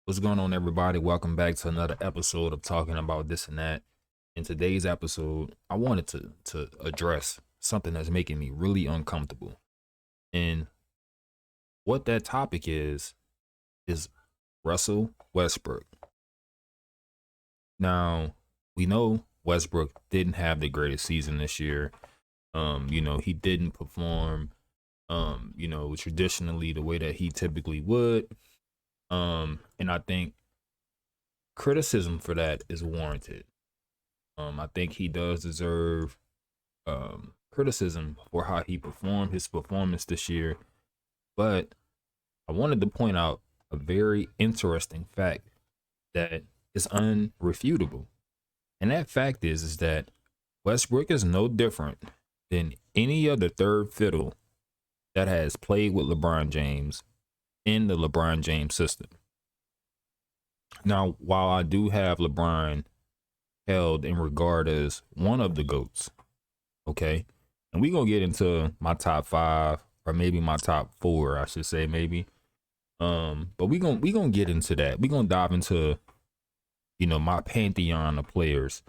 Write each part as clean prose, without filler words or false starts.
What's going on, everybody? Welcome back to another episode of Talking About This and That. In today's episode, I wanted to address something that's making me really uncomfortable. And what that topic is Russell Westbrook. Now, we know Westbrook didn't have the greatest season this year. He didn't perform traditionally the way that he typically would. And I think criticism for that is warranted. I think he does deserve criticism for how he performed his performance this year. But I wanted to point out a very interesting fact that is unrefutable. And that fact is that Westbrook is no different than any other third fiddle that has played with LeBron James in the LeBron James system. Now, while I do have LeBron held in regard as one of the GOATs, okay? And we're gonna get into my top five, or maybe my top four, I should say, maybe. But we gonna get into that. We're gonna dive into, my pantheon of players.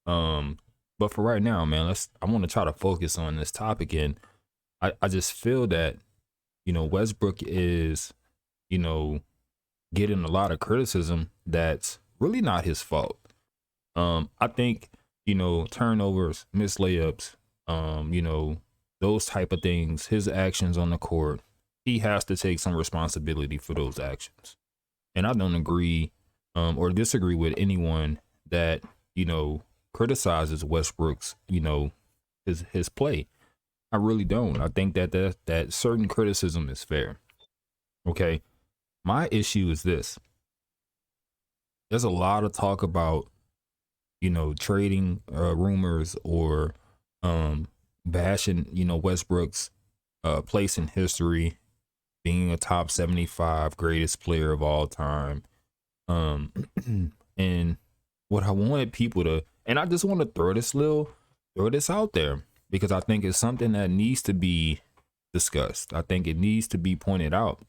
But for right now, man, I want to try to focus on this topic. And I just feel that, Westbrook is, getting a lot of criticism that's really not his fault. I think, turnovers, missed layups, those type of things, his actions on the court, he has to take some responsibility for those actions. And I don't agree or disagree with anyone that, criticizes Westbrook's, his play. I really don't. I think that certain criticism is fair. Okay. My issue is this. There's a lot of talk about trading rumors or bashing, Westbrook's place in history, being a top 75 greatest player of all time. And what I wanted people to, and I just want to throw this out there because I think it's something that needs to be discussed. I think it needs to be pointed out.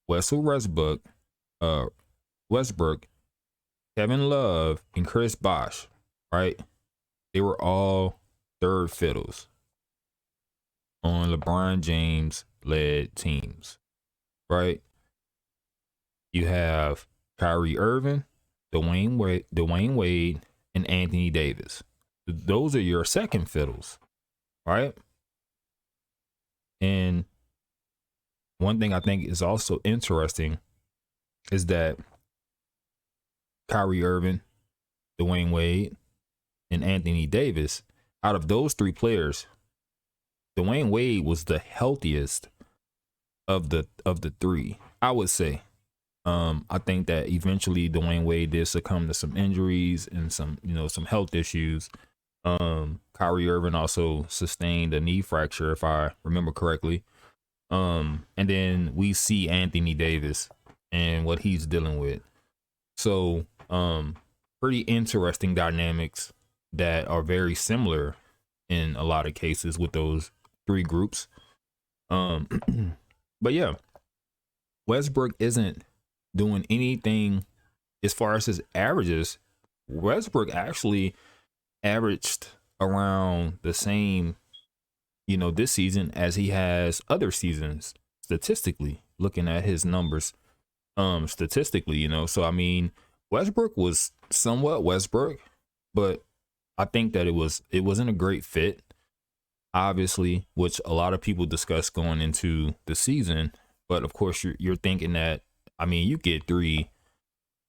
Westbrook, Westbrook, Kevin Love, and Chris Bosh, right? They were all third fiddles on LeBron James led teams, right? You have Kyrie Irving, Dwayne Wade, and Anthony Davis. Those are your second fiddles, right? And one thing I think is also interesting is that Kyrie Irving, Dwayne Wade, and Anthony Davis, out of those three players, Dwayne Wade was the healthiest of the three, I would say. I think that eventually Dwayne Wade did succumb to some injuries and some health issues. Kyrie Irving also sustained a knee fracture, if I remember correctly. And then we see Anthony Davis and what he's dealing with. So, pretty interesting dynamics that are very similar in a lot of cases with those three groups. But yeah, Westbrook isn't doing anything as far as his averages. Westbrook actually averaged around the same, this season as he has other seasons statistically, looking at his numbers statistically, So I mean, Westbrook was somewhat Westbrook, but I think that it wasn't a great fit, obviously, which a lot of people discuss going into the season. But of course, you're thinking that, I mean, you get three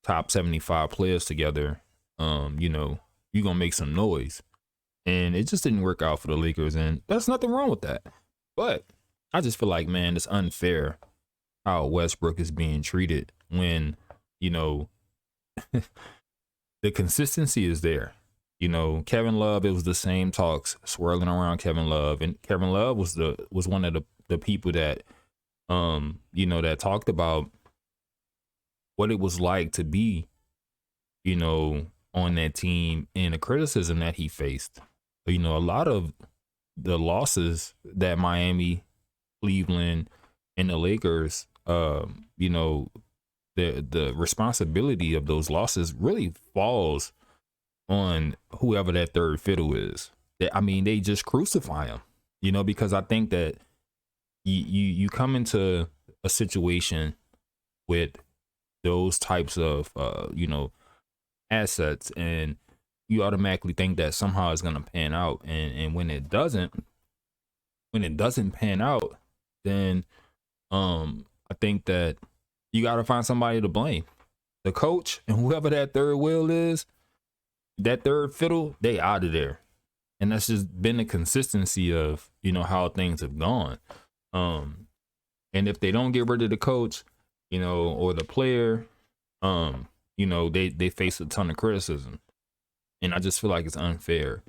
top 75 players together, you're gonna make some noise. And it just didn't work out for the Lakers, and there's nothing wrong with that. But I just feel like, man, it's unfair how Westbrook is being treated when, the consistency is there. Kevin Love, it was the same talks swirling around Kevin Love. And Kevin Love was one of the people that that talked about what it was like to be, on that team and the criticism that he faced. A lot of the losses that Miami, Cleveland, and the Lakers, the responsibility of those losses really falls on whoever that third fiddle is. I mean, they just crucify him, because I think that you come into a situation with those types of assets, and you automatically think that somehow it's gonna pan out, and when it doesn't pan out, then I think that you got to find somebody to blame. The coach and whoever that third wheel is, that third fiddle, they out of there. And that's just been the consistency of, how things have gone. And if they don't get rid of the coach, or the player, they face a ton of criticism. And I just feel like it's unfair.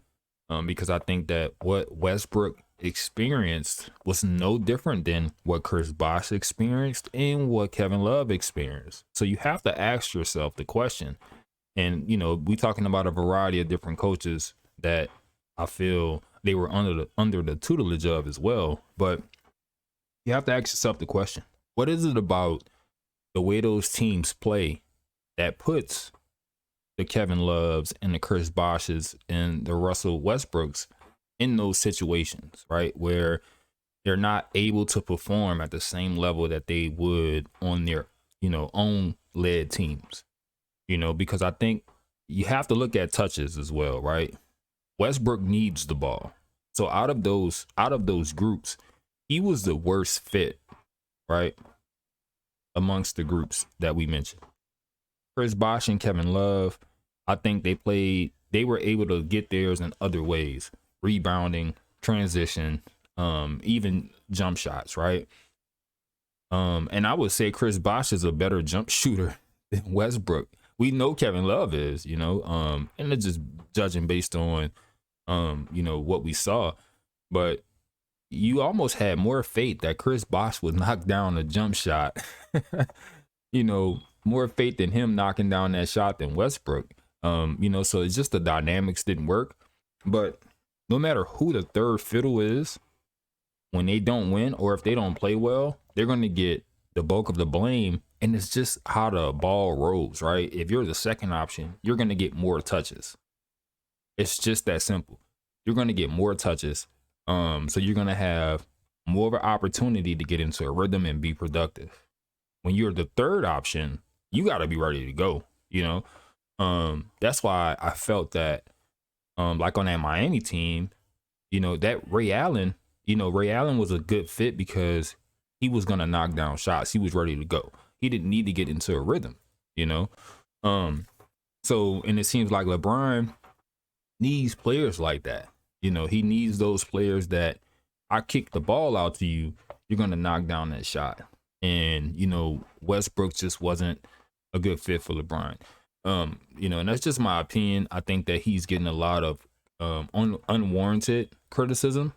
Because I think that what Westbrook experienced was no different than what Chris Bosh experienced and what Kevin Love experienced. So you have to ask yourself the question. And, we talking about a variety of different coaches that I feel they were under the tutelage of as well. But you have to ask yourself the question, what is it about the way those teams play that puts the Kevin Loves and the Chris Boshes and the Russell Westbrooks in those situations, right? Where they're not able to perform at the same level that they would on their, own led teams, because I think you have to look at touches as well, right? Westbrook needs the ball. So out of those groups, he was the worst fit, right? Amongst the groups that we mentioned. Chris Bosh and Kevin Love, I think they were able to get theirs in other ways. Rebounding, transition, even jump shots, right? And I would say Chris Bosh is a better jump shooter than Westbrook. We know Kevin Love is, and it's just judging based on, what we saw. But you almost had more faith that Chris Bosh would knock down a jump shot, more faith in him knocking down that shot than Westbrook. So it's just the dynamics didn't work. But no matter who the third fiddle is, when they don't win or if they don't play well, they're going to get the bulk of the blame. And it's just how the ball rolls, right? If you're the second option, you're going to get more touches. It's just that simple. You're going to get more touches. So you're going to have more of an opportunity to get into a rhythm and be productive. When you're the third option, you got to be ready to go, That's why I felt that, like on that Miami team, that Ray Allen was a good fit because he was going to knock down shots. He was ready to go. He didn't need to get into a rhythm, So, and it seems like LeBron needs players like that. He needs those players that I kick the ball out to you, you're going to knock down that shot. And, Westbrook just wasn't a good fit for LeBron. And that's just my opinion. I think that he's getting a lot of unwarranted criticism.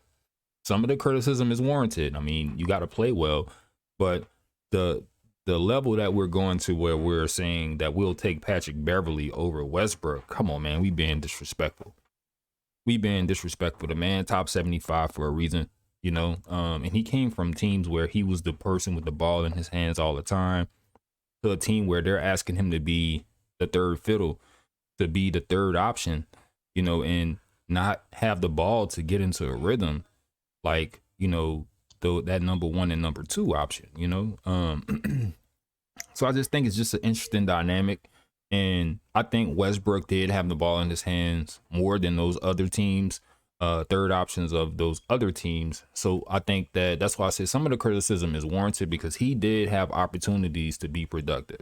Some of the criticism is warranted. I mean, you got to play well, but the level that we're going to where we're saying that we'll take Patrick Beverly over Westbrook, come on, man, we being disrespectful. The man top 75 for a reason, and he came from teams where he was the person with the ball in his hands all the time to a team where they're asking him to be the third fiddle, to be the third option, and not have the ball to get into a rhythm like, that number one and number two option, So I just think it's just an interesting dynamic. And I think Westbrook did have the ball in his hands more than those other teams, third options of those other teams. So I think that's why I say some of the criticism is warranted because he did have opportunities to be productive.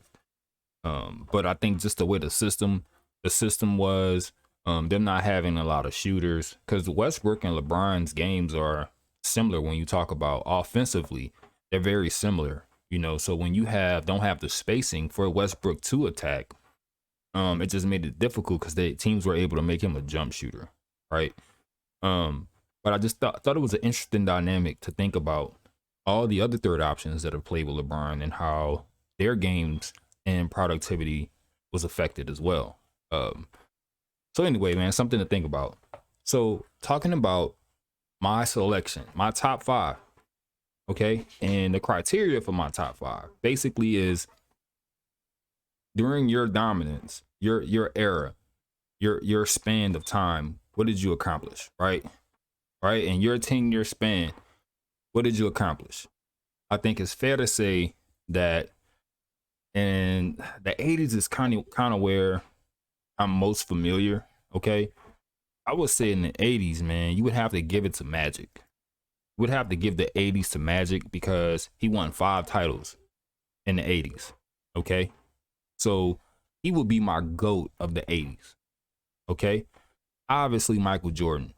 But I think just the way the system was, them not having a lot of shooters, because Westbrook and LeBron's games are similar when you talk about offensively. They're very similar, so when you don't have the spacing for Westbrook to attack, it just made it difficult because teams were able to make him a jump shooter, right? But I just thought it was an interesting dynamic to think about all the other third options that have played with LeBron and how their games and productivity was affected as well. So anyway, man, something to think about. So talking about my selection, my top 5, okay? And the criteria for my top 5 basically is during your dominance, your era, your span of time, what did you accomplish, right? Right? In your 10-year span, what did you accomplish? I think it's fair to say that in the 80s is kind of where I'm most familiar, okay? I would say in the 80s, man, you would have to give it to Magic. You would have to give the 80s to Magic because he won 5 titles in the 80s, okay? So he would be my GOAT of the 80s, okay? Obviously, Michael Jordan,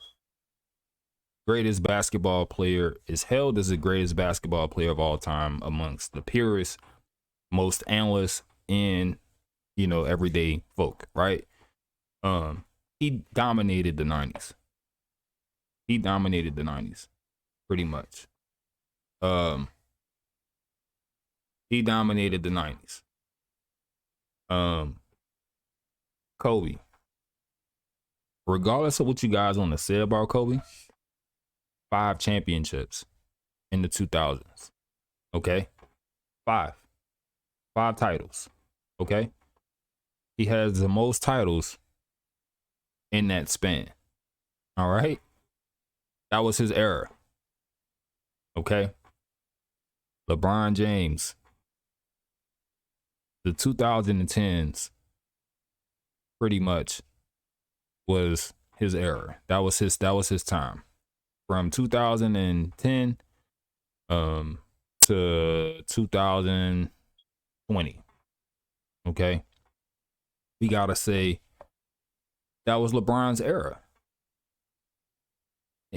greatest basketball player, is held as the greatest basketball player of all time amongst the purists, most analysts, and everyday folk, right? He dominated the 90s. He dominated the 90s pretty much. He dominated the 90s. Kobe, regardless of what you guys want to say about Kobe, 5 championships in the 2000s. Okay? Five titles. Okay? He has the most titles in that span. All right? That was his era. Okay? LeBron James, the 2010s pretty much was his era. That was his time. From 2010 to 2020. Okay? We got to say that was LeBron's era.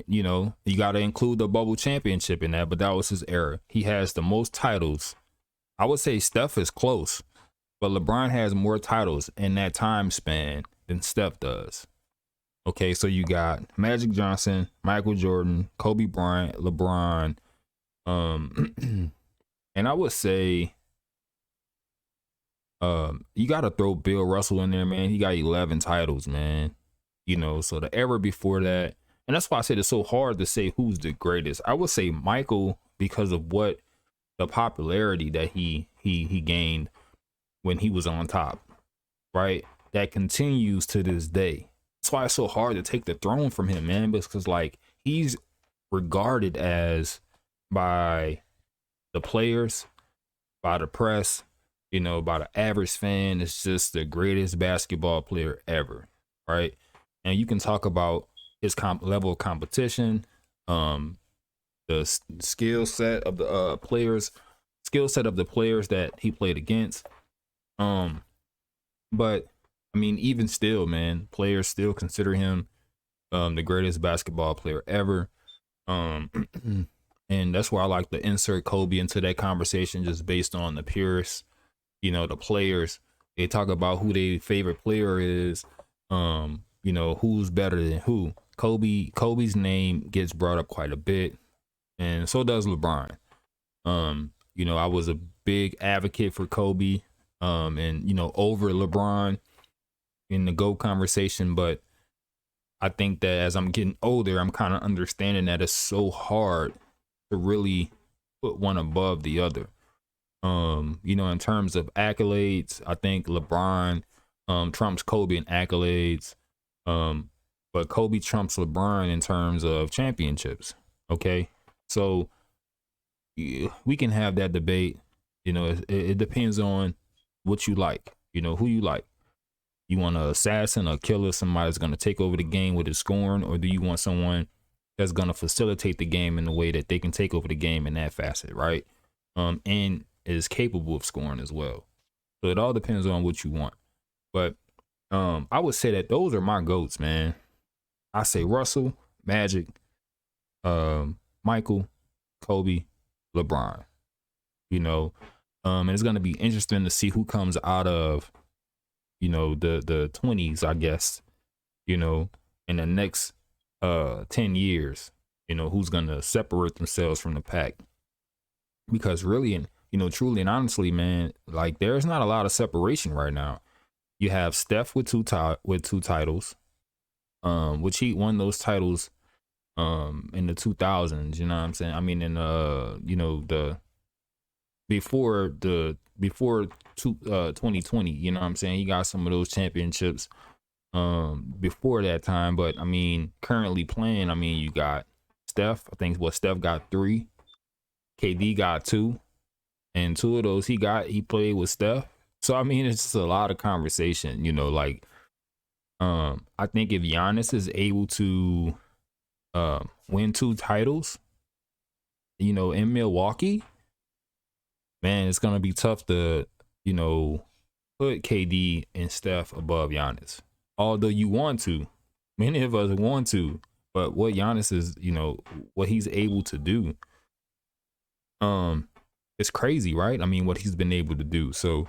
You got to include the bubble championship in that, but that was his era. He has the most titles. I would say Steph is close, but LeBron has more titles in that time span than Steph does. Okay, so you got Magic Johnson, Michael Jordan, Kobe Bryant, LeBron, and I would say you got to throw Bill Russell in there, man. He got 11 titles, man. So the era before that, and that's why I said it's so hard to say who's the greatest. I would say Michael because of what the popularity that he gained when he was on top, right? That continues to this day. That's why it's so hard to take the throne from him, man, because like he's regarded as by the players, by the press, by the average fan, it's just the greatest basketball player ever, right? And you can talk about his level of competition, the skill set of the players that he played against. But I mean, even still, man, players still consider him the greatest basketball player ever. And that's why I like to insert Kobe into that conversation, just based on the purists, the players. They talk about who their favorite player is, who's better than who. Kobe's name gets brought up quite a bit, and so does LeBron. I was a big advocate for Kobe, and over LeBron in the GOAT conversation, but I think that as I'm getting older, I'm kind of understanding that it's so hard to really put one above the other. In terms of accolades, I think LeBron trumps Kobe in accolades. But Kobe trumps LeBron in terms of championships. Okay. So yeah, we can have that debate. It depends on what you like, who you like. You want an assassin, a killer, somebody that's going to take over the game with his scoring, or do you want someone that's going to facilitate the game in the way that they can take over the game in that facet, right? And is capable of scoring as well. So it all depends on what you want. But I would say that those are my GOATs, man. I say Russell, Magic, Michael, Kobe, LeBron. And it's gonna be interesting to see who comes out of, the 20s, I guess, in the next 10 years, who's gonna separate themselves from the pack. Because really, and truly and honestly, man, like there's not a lot of separation right now. You have Steph with two titles, which he won those titles in the 2000s, you know what I'm saying? I mean, in the before 2020. You know what I'm saying? He got some of those championships before that time, but I mean, currently playing, I mean, you got Steph. I think Steph got 3, KD got 2, and 2 of those he played with Steph. So I mean, it's just a lot of conversation, you know, like I think if Giannis is able to win 2 titles, you know, in Milwaukee, man, it's gonna be tough to, you know, put KD and Steph above Giannis. Although you want to, many of us want to, but what Giannis is, you know, what he's able to do, it's crazy, right? I mean, what he's been able to do. So,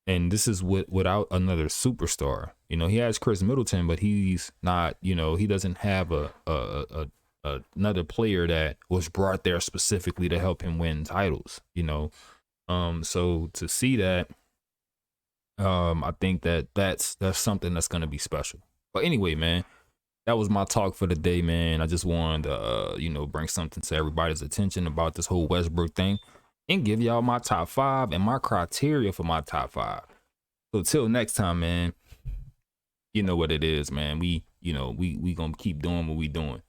and this is without another superstar. You know, he has Chris Middleton, but he's not, you know, he doesn't have another player that was brought there specifically to help him win titles, you know. So to see that, I think that's something that's gonna be special. But anyway, man, that was my talk for the day, man. I just wanted to you know, bring something to everybody's attention about this whole Westbrook thing and give y'all my top 5 and my criteria for my top 5. So till next time, man, you know what it is, man. We gonna keep doing what we doing.